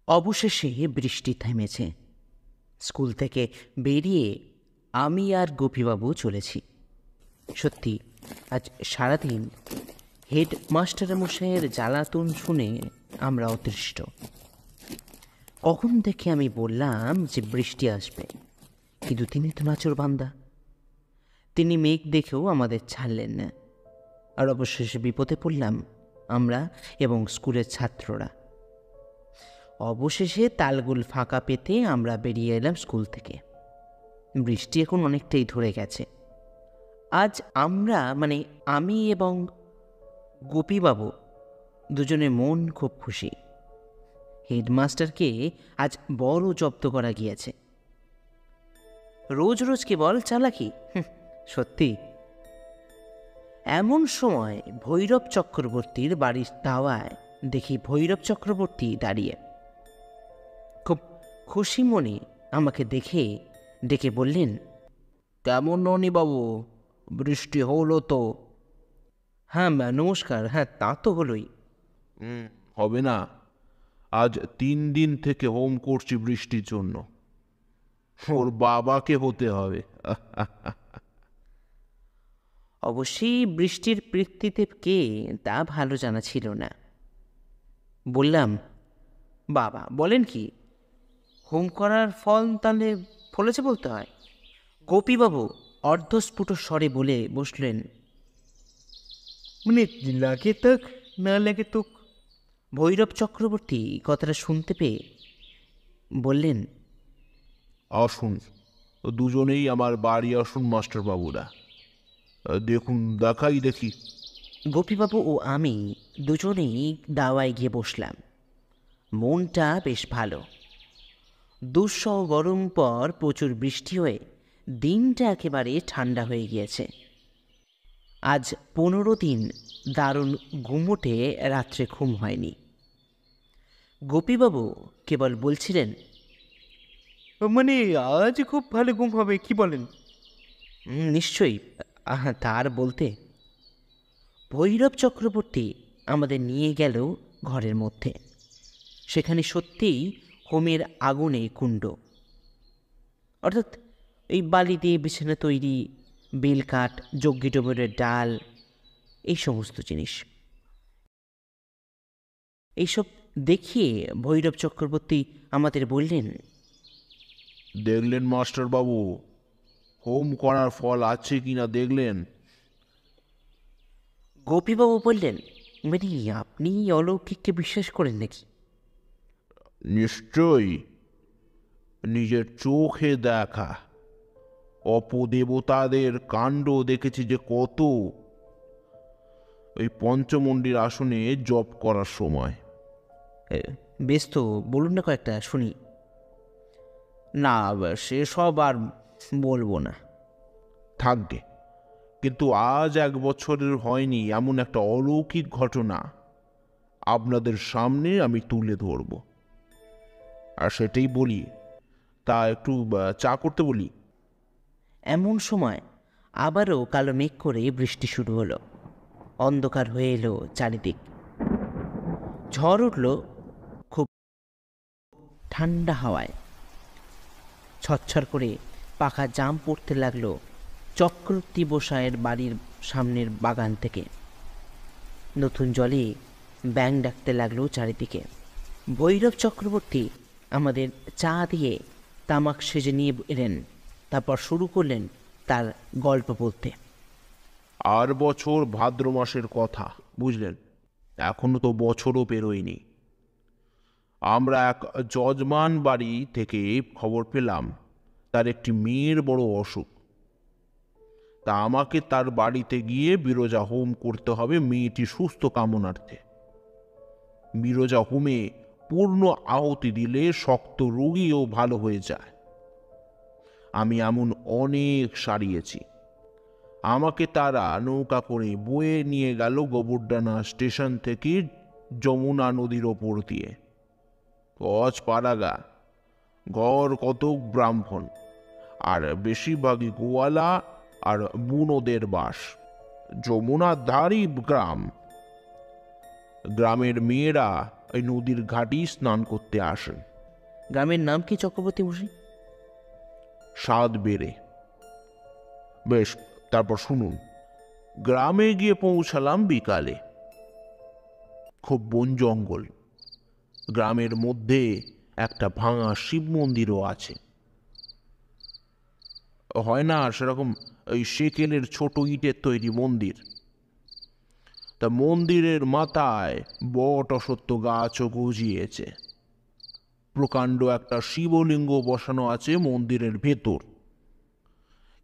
অবশেষে বৃষ্টি থেমেছে। স্কুল থেকে বেরিয়ে আমি আর গোপীবাবু চলেছি। সত্যি আজ সারাদিন হেডমাস্টারমশাইয়ের জ্বালাতন শুনে আমরা অতৃষ্ট। কখন দেখে আমি বললাম যে বৃষ্টি আসবে, কিন্তু তিনি তো নাচরবান্দা। তিনি মেঘ দেখেও আমাদের ছাড়লেন না, আর অবশেষে বিপদে পড়লাম আমরা এবং স্কুলের ছাত্ররা। অবশেষে তালগুল ফাঁকা পেতে আমরা বেরিয়ে এলাম স্কুল থেকে। বৃষ্টি এখন অনেকটাই ধরে গেছে। আজ আমরা আমি এবং গোপীবাবু দুজনের মন খুব খুশি। হেডমাস্টারকে আজ বড় জব্দ করা গিয়েছে। রোজ রোজ কেবল চালাকি, সত্যি। এমন সময় ভৈরব চক্রবর্তীর বাড়ির দাওয়ায় দেখি ভৈরব চক্রবর্তী দাঁড়িয়ে। খুব খুশি মনে আমাকে দেখে ডেকে বললেন, কেমন ননি বাবু, বৃষ্টি হলো তো? হ্যাঁ নমস্কার, হ্যাঁ তা তো হলোই। হবে না, আজ 3 দিন থেকে হোম করছি বৃষ্টির জন্য। ওর বাবাকে হতে হবে। অবশ্যই বৃষ্টির পৃথিবীতে কে তা ভালো জানা ছিল না। বললাম, বাবা বলেন কি, হোম করার ফল তাহলে ফলেছে বলতে হয়? গোপীবাবু অর্ধস্ফুট স্বরে বলে বসলেন, লাগে তাক না লাগে তোক। ভৈরব চক্রবর্তী কথাটা শুনতে পেয়ে বললেন, আসুন, দুজনেই আমার বাড়ি আসুন মাস্টার বাবুরা, দেখুন দেখি। গোপীবাবু ও আমি দুজনেই দাওয়ায় গিয়ে বসলাম। মনটা বেশ ভালো। দুঃসহ গরম পর প্রচুর বৃষ্টি হয়ে দিনটা একেবারে ঠান্ডা হয়ে গিয়েছে। আজ 15 দিন দারুণ ঘুমোটে রাত্রে ঘুম হয়নি। গোপীবাবু কেবল বলছিলেন, আজ খুব ভালো ঘুম হবে, কি বলেন? নিশ্চয়ই, তার বলতে। ভৈরব চক্রবর্তী আমাদের নিয়ে গেল ঘরের মধ্যে। সেখানে সত্যিই হোমের আগুনে কুণ্ড, অর্থাৎ এই বালি দিয়ে বিছানা তৈরি, বেলকাঠ, যজ্ঞি ডোবরের ডাল, এই সমস্ত জিনিস। এইসব দেখিয়ে ভৈরব চক্রবর্তী আমাদের বললেন, দেখলেন মাস্টার বাবু, হোম করার ফল আছে কিনা দেখলেন? গোপীবাবু বললেন, আপনি অলৌকিককে বিশ্বাস করেন নাকি? নিশ্চয়ই, নিজের চোখে দেখা অপদেবতাদের কাণ্ড দেখেছি যে কত, ওই পঞ্চমন্ডির আসনে জপ করার সময়। বেশ তো, বলুন না কয়েকটা শুনি। না, সেসব আর বলবো না। থাকবে, কিন্তু আজ 1 বছরের হয়নি এমন একটা অলৌকিক ঘটনা আপনাদের সামনে আমি তুলে ধরব। আর সেটাই বলি, তা একটু চা করতে বলি। এমন সময় আবারও কালো মেঘ করে বৃষ্টি শুরু হলো। অন্ধকার হয়ে এলো চারিদিক। ঝড় উঠল খুব ঠান্ডা হাওয়ায়। ছচ্ছর করে পাখা জাম পড়তে লাগলো চক্রবর্তী বসায়ের বাড়ির সামনের বাগান থেকে। নতুন জলে ব্যাঙ ডাকতে লাগলো চারিদিকে। ভৈরব চক্রবর্তী আমাদের চা দিয়ে তামাক সেজে নিয়ে এলেন। তারপর শুরু করলেন তার গল্প বলতে। আর বছর ভাদ্র মাসের কথা, বুঝলেন, এখনো তো বছরও পেরোয়নি। আমরা এক যজমান বাড়ি থেকে খবর পেলাম তার একটি মেয়ের বড় অসুখ। তা আমাকে তার বাড়িতে গিয়ে বিরজা হোম করতে হবে মেয়েটি সুস্থ কামনার্থে। বিরজা হোমে পূর্ণ আহুতি দিলে শক্ত রোগীও ভালো হয়ে যায়। আমি এমন অনেক সারিয়েছি। আমাকে তারা নৌকা করে বয়ে নিয়ে গেল গোবরডানা স্টেশন থেকে যমুনা নদীর ওপর দিয়ে। কচ পাড়াগা, গড় কতক ব্রাহ্মণ, আর বেশিরভাগই গোয়ালা আর বুনোদের বাস। যমুনার ধারই গ্রাম। গ্রামের মেয়েরা ওই নদীর ঘাটেই স্নান করতে আসেন। গ্রামের নাম কি চক্রবর্তী মশাই? স্বাদ বেড়ে। বেশ, তারপর শুনুন। গ্রামে গিয়ে পৌঁছালাম বিকালে। খুব বন জঙ্গল। গ্রামের মধ্যে একটা ভাঙা শিব মন্দিরও আছে। হয় না সেরকম ওই সেকেলের ছোট ইটের তৈরি মন্দির। তা মন্দিরের মাথায় বট অশ্বত্থ গাছও গজিয়েছে। প্রকাণ্ড একটা শিবলিঙ্গ বসানো আছে মন্দিরের ভেতর।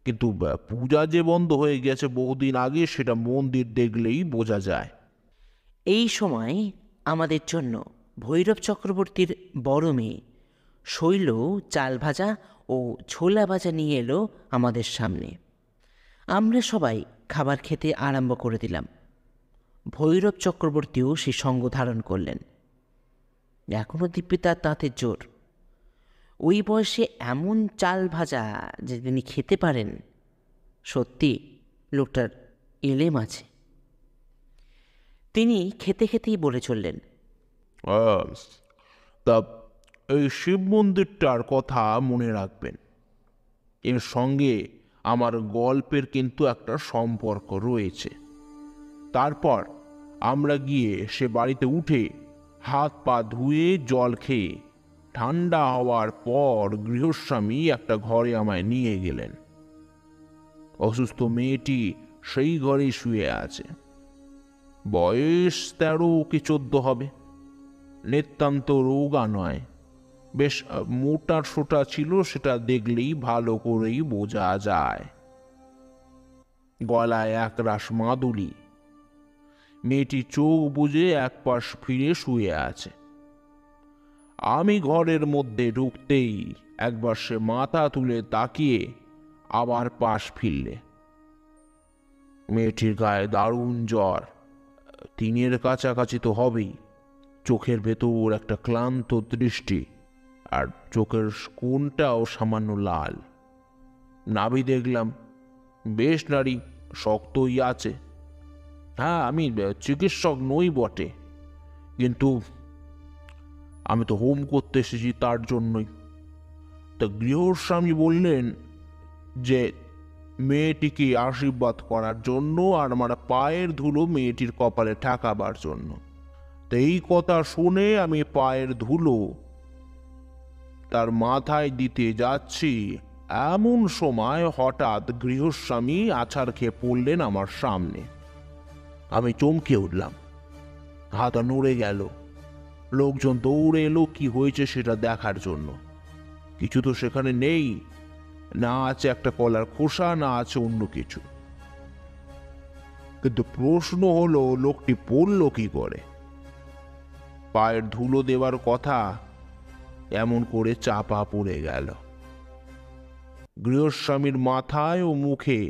কিন্তু পূজা যে বন্ধ হয়ে গেছে বহুদিন আগে, সেটা মন্দির দেখলেই বোঝা যায়। এই সময় আমাদের জন্য ভৈরব চক্রবর্তীর বড় মেয়ে শৈল চাল ভাজা ও ছোলা ভাজা নিয়ে এলো আমাদের সামনে। আমরা সবাই খাবার খেতে আরম্ভ করে দিলাম। ভৈরব চক্রবর্তীও সে সঙ্গ ধারণ করলেন। এখনও দিব্যি তার দাঁতের জোর। ওই বয়সে এমন চাল ভাজা যে তিনি খেতে পারেন, সত্যি লোকটার এলেম আছে। তিনি খেতে খেতেই বলে চললেন, তা এই শিব মন্দিরটার কথা মনে রাখবেন। এর সঙ্গে আমার গল্পের কিন্তু একটা সম্পর্ক রয়েছে। তারপর আমরা গিয়ে সে বাড়িতে উঠে হাত পা ধুয়ে জল খেয়ে ঠান্ডা হওয়ার পর গৃহস্বামী একটা ঘরে আমায় নিয়ে গেলেন। অসুস্থ মেয়েটি সেই ঘরেই শুয়ে আছে। বয়স 13 কি 14 হবে। নিতান্ত রোগা নয়, বেশ মোটা সোটা ছিল, সেটা দেখলেই ভালো করেই বোঝা যায়। গলায় একরাশ মাদুলি। মেয়েটি চোখ বুজে এক পাশ ফিরে শুয়ে আছে। আমি ঘরের মধ্যে ঢুকতেই একবার সে মাথা তুলে তাকিয়ে আবার পাশ ফিরলে। মেয়েটির গায়ে দারুণ জ্বর, 3-এর কাছাকাছি তো হবেই। চোখের ভেতর একটা ক্লান্ত দৃষ্টি, আর চোখের কোণটাও সামান্য লাল। নাভি দেখলাম বেশ নারী, শক্তই আছে। হ্যাঁ, আমি চিকিৎসক নই বটে, কিন্তু আমি তো হোম করতে এসেছি তার জন্যই। তা গৃহস্বামী বললেন যে মেয়েটিকে আশীর্বাদ করার জন্য আর আমার পায়ের ধুলো মেয়েটির কপালে ঠেকাবার জন্য। তো এই কথা শুনে আমি পায়ের ধুলো তার মাথায় দিতে যাচ্ছি, এমন সময় হঠাৎ গৃহস্বামী আছাড় খেয়ে পড়লেন আমার সামনে। আমি চমকে উঠলাম, হাতটা নড়ে গেল। লোকজন দৌড়ে এলো কি হয়েছে সেটা দেখার জন্য। কিছু তো সেখানে নেই, না আছে একটা কলার খোসা, না আছে অন্য কিছু। কিন্তু প্রশ্ন হলো লোকটি পড়ল কি করে? পায়ের ধুলো দেওয়ার কথা এমন করে চাপা পড়ে গেল। গৃহস্বামীর মাথায় ও মুখে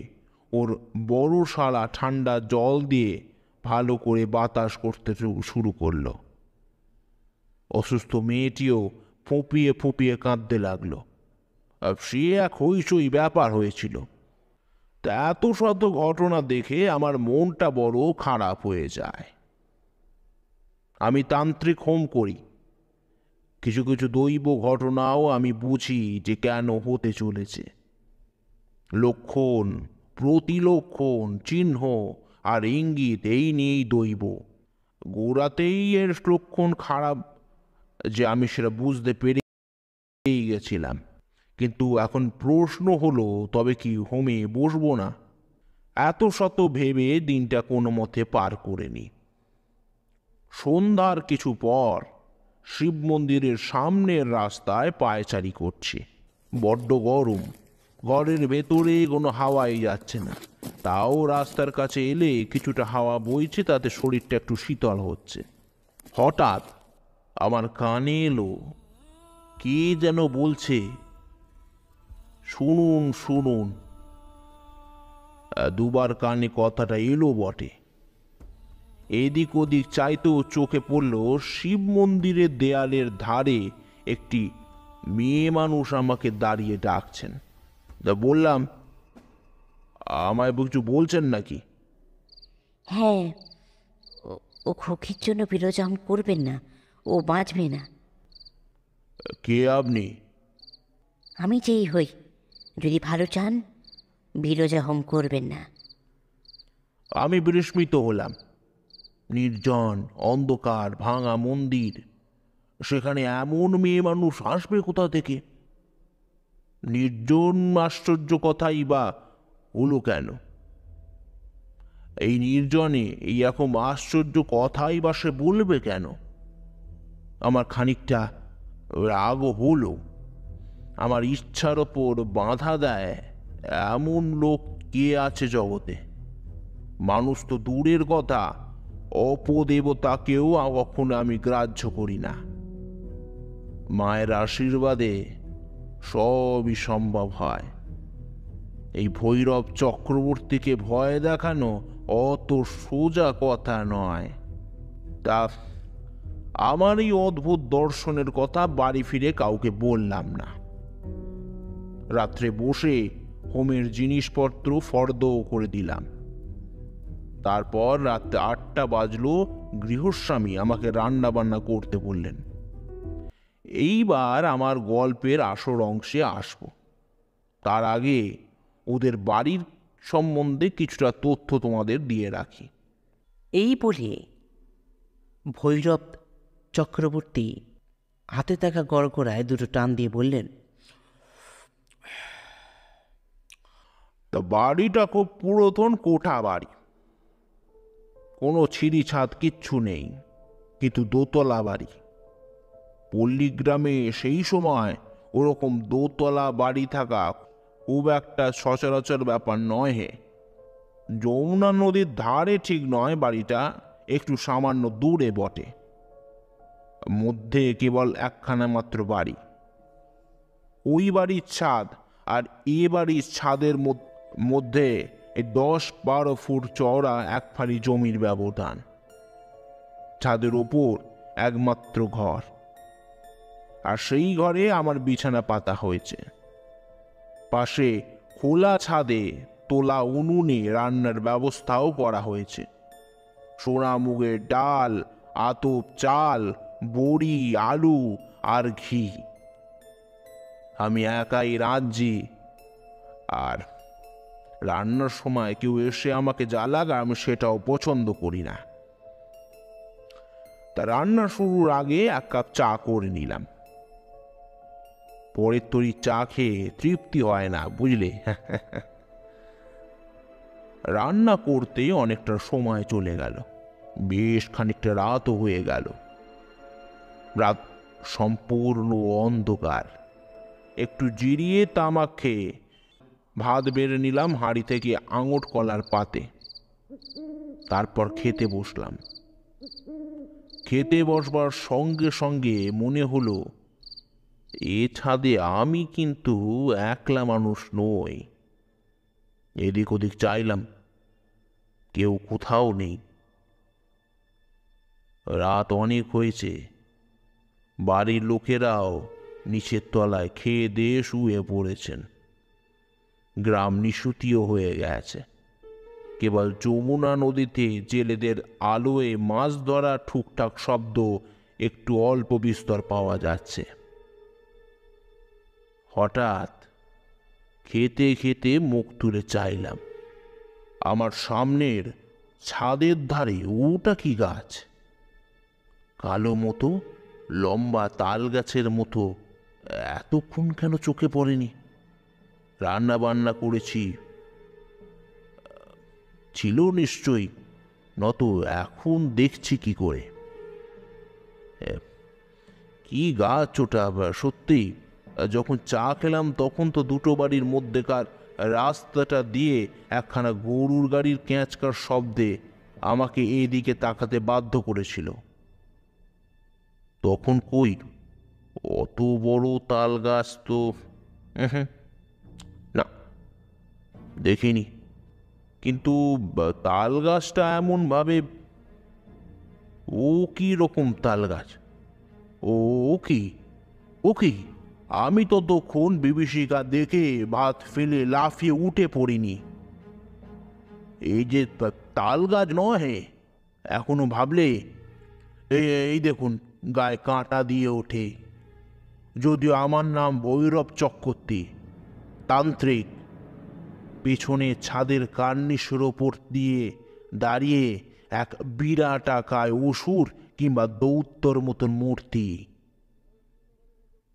ওর বড় শালা ঠান্ডা জল দিয়ে ভালো করে বাতাস করতে শুরু করলো। অসুস্থ মেয়েটিও ফুঁপিয়ে ফুঁপিয়ে কাঁদতে লাগলো। সে এক হইচই ব্যাপার হয়েছিল। তা এত শত ঘটনা দেখে আমার মনটা বড় খারাপ হয়ে যায়। আমি তান্ত্রিক হোম করি। কিছু কিছু দৈব ঘটনাও আমি বুঝি যে কেন হতে চলেছে। লক্ষণ, প্রতিলক্ষণ, চিহ্ন আর ইঙ্গিত এই নিয়েই দৈব। গোড়াতেই এর লক্ষণ খারাপ যে আমি সেটা বুঝতে পেরেই গেছিলাম। কিন্তু এখন প্রশ্ন হলো, তবে কি হোমে বসবো না? এত শত ভেবে দিনটা কোনো মতে পার করে নি। সন্ধ্যার কিছু পর শিব মন্দিরের সামনের রাস্তায় পায়চারি করছি। বড্ড গরম, ঘরের ভেতরে কোনো হাওয়াই যাচ্ছে না। তাও রাস্তার কাছে এলে কিছুটা হাওয়া বইছে, তাতে শরীরটা একটু শীতল হচ্ছে। হঠাৎ আমার কানে এলো কে যেন বলছে, শুনুন শুনুন। দুবার কানে কথাটা এলো বটে। এদিক ওদিক চাইতেও চোখে পড়ল শিব মন্দিরের দেয়ালের ধারে একটি মেয়ে মানুষ আমাকে দাঁড়িয়ে ডাকছেন। তা বললাম, আমায় কিছু বলছেন নাকি? হ্যাঁ, ও খোকির জন্য বিরজাম করবেন না, ও বাঁচবে না। কে আপনি? আমি যেই হই, যদি ভালো চান বিরজা হোম করবেন না। আমি বিস্মিত হলাম। নির্জন, অন্ধকার, ভাঙা মন্দির, সেখানে এমন মেয়ে মানুষ আসবে কোথা থেকে? নির্জন আশ্চর্য কথাই বা হলো কেন? এই নির্জনে এই রকম আশ্চর্য কথাই বা সে বলবে কেন? আমার খানিকটা রাগও হলো। আমার ইচ্ছার ওপর বাধা দেয় এমন লোক কে আছে জগতে? মানুষ তো দূরের কথা, অপদেবতাকেও কখনো আমি গ্রাহ্য করি না। মায়ের আশীর্বাদে সবই সম্ভব হয়। এই ভৈরব চক্রবর্তীকে ভয় দেখানো অত সোজা কথা নয়। তা আমার এই অদ্ভুত দর্শনের কথা বাড়ি ফিরে কাউকে বললাম না। রাত্রে বসে হোমের জিনিসপত্র ফর্দ করে দিলাম। তারপর রাত্রে 8টা বাজলো, গৃহস্বামী আমাকে রান্না বান্না করতে বললেন। এইবার আমার গল্পের আসল অংশে আসব। তার আগে ওদের বাড়ির সম্বন্ধে কিছুটা তথ্য তোমাদের দিয়ে রাখি। এই বলে ভৈরব চক্রবর্তী হাতে থাকা গড়গড়ায় দুটো টান দিয়ে বললেন, তা বাড়িটা খুব পুরাতন কোঠা বাড়ি। কোনো ছিঁড়ি ছাদ কিচ্ছু নেই, কিন্তু দোতলা বাড়ি। পল্লীগ্রামে সেই সময় ওরকম দোতলা বাড়ি থাকা খুব একটা সচরাচর ব্যাপার নয় হে। যমুনা নদীর ধারে ঠিক নয় বাড়িটা, একটু সামান্য দূরে বটে। মধ্যে কেবল একখানা মাত্র বাড়ি। ওই বাড়ির ছাদ আর এ বাড়ির ছাদের মধ্যে 10-12 ফুট চওড়া এক ফালি জমির ব্যবধান। ছাদের ওপর একমাত্র ঘর, আর সেই ঘরে আমার বিছানা পাতা হয়েছে। পাশে খোলা ছাদে তোলা উনুনে রান্নার ব্যবস্থাও করা হয়েছে। সোনা মুগের ডাল, আতপ চাল, বড়ি, আলু আর ঘি। আমি একাই রাঁধছি, আর রান্নার সময় কেউ এসে আমাকে জ্বালাক আমি সেটাও পছন্দ করি না। তা রান্না শুরুর আগে 1 কাপ চা করে নিলাম। পরের তরি চা খেয়ে তৃপ্তি হয় না, বুঝলে? রান্না করতে অনেকটা সময় চলে গেল, বেশ খানিকটা রাতও হয়ে গেল। রাত সম্পূর্ণ অন্ধকার। একটু জিরিয়ে তামাক খেয়ে ভাত বেড়ে নিলাম হাঁড়ি থেকে আঙট কলার পাতে। তারপর খেতে বসলাম। খেতে বসবার সঙ্গে সঙ্গে মনে হলো, এ ছাদে আমি কিন্তু একলা মানুষ নই। এদিক ওদিক চাইলাম, কেউ কোথাও নেই। রাত অনেক হয়েছে, বাড়ির লোকেরাও নিচের তলায় খেয়ে দিয়ে শুয়ে পড়েছেন। গ্রাম নিশুতিও হয়ে গেছে। কেবল যমুনা নদীতে জেলেদের আলোয় মাছ ধরা ঠুকঠাক শব্দ একটু অল্প বিস্তর পাওয়া যাচ্ছে। হঠাৎ খেতে খেতে মুখ তুলে চাইলাম, আমার সামনের ছাদের ধারে ওটা কি গাছ? কালো মতো, লম্বা তাল গাছের মতো। এতক্ষণ কেন চোখে পড়েনি? রান্না বান্না করেছি, ছিল নিশ্চয়ই, নত এখন দেখছি কি করে? কি গাছ ওটা সত্যি? যখন চা খেলাম তখন তো দুটো বাড়ির মধ্যেকার রাস্তাটা দিয়ে একখানা গরুর গাড়ির ক্যাঁচকার শব্দে আমাকে এদিকে তাকাতে বাধ্য করেছিল। তখন কই, অত বড় তাল গাছ তো না, দেখিনি। কিন্তু তাল গাছটা এমন ভাবে, ও কি রকম তাল গাছ? ও কি, ও কি? আমি ততক্ষণ বিভীষিকা দেখে ভাত ফেলে লাফিয়ে উঠে পড়িনি। এই যে তাল গাছ নয়, এখনো ভাবলে এই দেখুন গায়ে কাঁটা দিয়ে ওঠে। যদিও আমার নাম ভৈরব চক্রবর্তী, তান্ত্রিক। পেছনে ছাদের কার্নিশের ওপর দিয়ে দাঁড়িয়ে এক বিরাটাকায় অসুর কিংবা দৌত্যর মতন মূর্তি।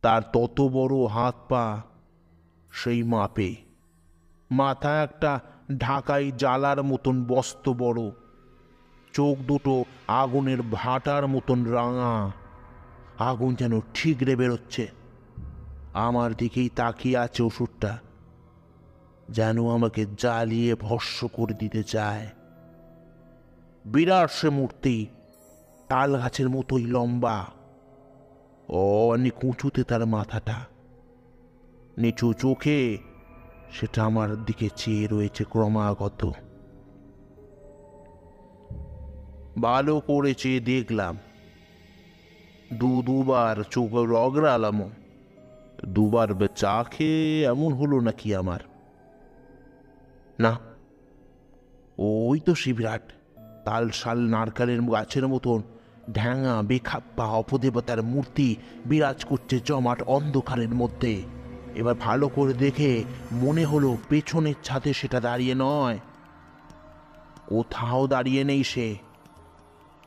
তার তত বড় হাত পা সেই মাপে, মাথায় একটা ঢাকাই জ্বালার মতন বস্ত বড়, চোখ দুটো আগুনের ভাটার মতন রাঙা, আগুন যেন ঠিকরে বেরোচ্ছে। আমার দিকেই তাকিয়ে আছে অসুরটা, যেন আমাকে জ্বালিয়ে ভস্ম করে দিতে চায়। বিরাট সে মূর্তি, তাল গাছের মতোই লম্বা, অনেক উঁচুতে তার মাথাটা, নিচু চোখে সেটা আমার দিকে চেয়ে রয়েছে ক্রমাগত। ভালো করে চেয়ে দেখলাম, দুবার চোখ রগড়ালাম। দুবার চা খেয়ে এমন হলো নাকি আমার? না, ওই তো সে বিরাট তাল শাল নারকেলের গাছের মতন ঢ্যাঙা বেখাপ্পা অপদেবতার মূর্তি বিরাজ করছে জমাট অন্ধকারের মধ্যে। এবার ভালো করে দেখে মনে হলো পেছনের ছাদে সেটা দাঁড়িয়ে নয়, কোথাও দাঁড়িয়ে নেই সে,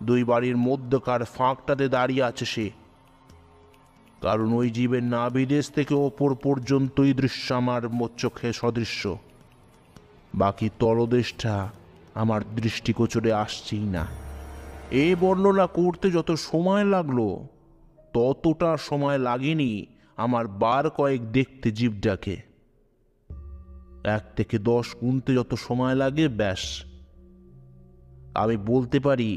দুই বাড়ির মধ্যকার ফাঁকটাতে দাঁড়িয়ে আছে সে। কারণ ওই জীবের নাভিদেশ থেকে ওপর পর্যন্তই দৃশ্য আমার চোখে সদৃশ্য, বাকি তলদেশটা আমার দৃষ্টিগোচরে আসছেই না। এই বর্ণনা করতে যত সময় লাগলো ততটা সময় লাগেনি আমার বার কয়েক দেখতে জীবটাকে। 1 থেকে 10 গুনতে যত সময় লাগে ব্যাস। আমি বলতে পারি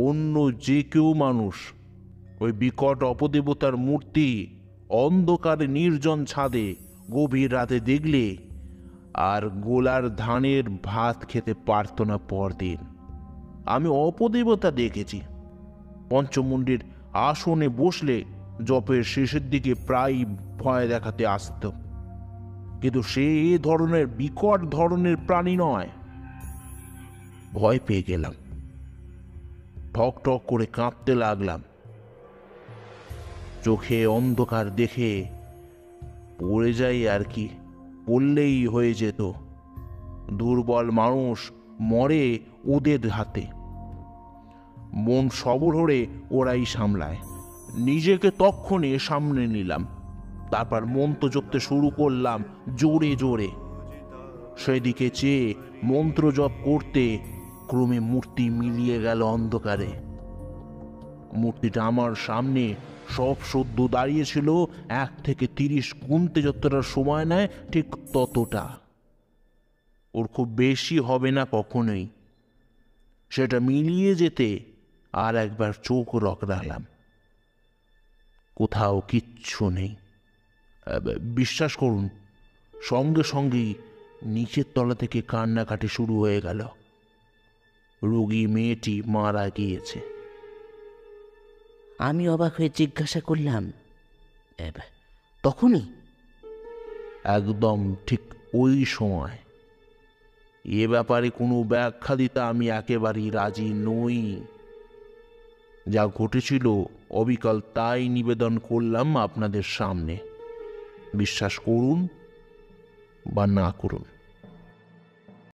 অন্য যে কেউ মানুষ ওই বিকট অপদেবতার মূর্তি অন্ধকারে নির্জন ছাদে গভীর রাতে দেখলে আর গোলার ধানের ভাত খেতে পারত না পরদিন। আমি অপদেবতা দেখেছি পঞ্চমুণ্ডীর আসনে বসলে জপের শেষের দিকে প্রায় ভয় দেখাতে আসত, কিন্তু সে এ ধরনের বিকট ধরনের প্রাণী নয়। ভয় পেয়ে গেলাম, ঠক ঠক করে কাঁপতে লাগলাম। চোখে অন্ধকার দেখে পড়ে যাই আর কি, পড়লেই হয়ে যেত। দুর্বল মানুষ মরে ওদের হাতে, মন সবল হলে ওরাই সামলায়। নিজেকে তক্ষণে সামনে নিলাম, তারপর মন্ত্র জপতে শুরু করলাম জোরে জোরে। সেদিকে চেয়ে মন্ত্র জপ করতে ক্রমে মূর্তি মিলিয়ে গেল অন্ধকারে। মূর্তিটা আমার সামনে সব সদ্য দাঁড়িয়েছিল। 1 থেকে 30 গুনতে যতটা সময় নেয় ঠিক ততটা, ওর খুব বেশি হবে না কখনোই। সেটা মিলিয়ে যেতে আর একবার চোখ রগড়ালাম, কোথাও কিচ্ছু নেই। বিশ্বাস করুন, সঙ্গে সঙ্গেই নিচের তলা থেকে কান্নাকাটি শুরু হয়ে গেল। রোগী মেয়েটি মারা গিয়েছে। আমি অবাক হয়ে জিজ্ঞাসা করলাম, তখনই? একদম ঠিক ওই সময়। এ ব্যাপারে কোনো ব্যাখ্যা দিতে আমি একেবারেই রাজি নই। যা ঘটেছিল অবিকল তাই নিবেদন করলাম আপনাদের সামনে। বিশ্বাস করুন বা না করুন।